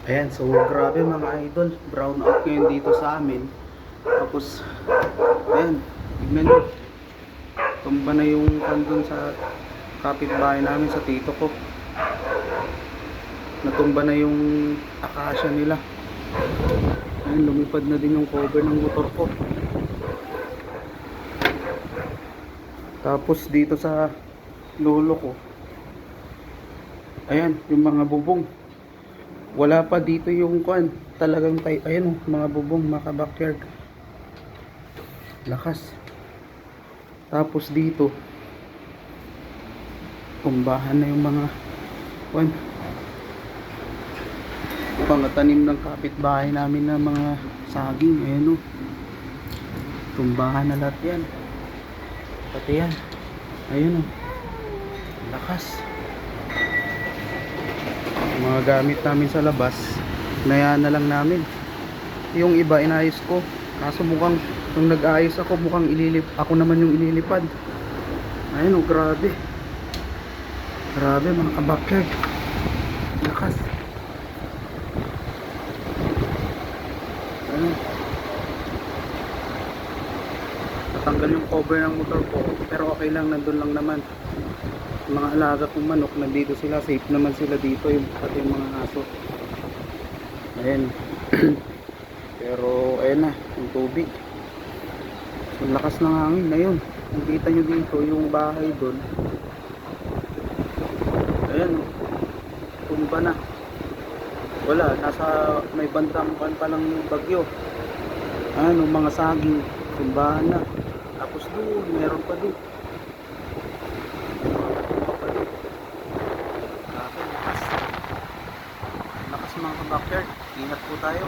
Ayan, so grabe mga idol, brown out ngayon dito sa amin. Tapos, ayan, tignan nyo, tumba na yung kandun sa kapitbahay namin, sa tito ko. Natumba na yung akasya nila. Ayan, lumipad na din yung cover ng motor ko. Tapos dito sa lolo ko, ayan, yung mga bubong. Wala pa dito yung kuan, talagang tayo, ayan oh, mga bubong, mga backyard. Lakas. Tapos dito, tumbahan na yung mga kuan, pangatanim ng kapitbahay namin na mga saging. Ayan oh, tumbahan na lahat yan. Pati yan. Ayan oh, lakas. Mga gamit namin sa labas, nayaan na lang namin. Yung iba inayos ko, kaso mukhang nung nag-ayos ako, mukhang ako naman yung ililipad. Ayun oh, grabe. Grabe mga kabakyard, lakas. Ayun, natanggal yung cover ng motor ko, pero okay lang, nandun lang naman. Mga alaga kong manok, nandito sila, safe naman sila dito, yung pati yung mga aso. Ayan. Pero ayan na yung tubig, so lakas ng hangin. Ayun, nakita nyo dito yung bahay doon, ayan, tumba na. Wala, nasa may bandang pan pa lang yung bagyo. Ano, mga saging, tumbahan na. Tapos doon, meron pa doon. Lakas mga kabackyard, ingat po tayo.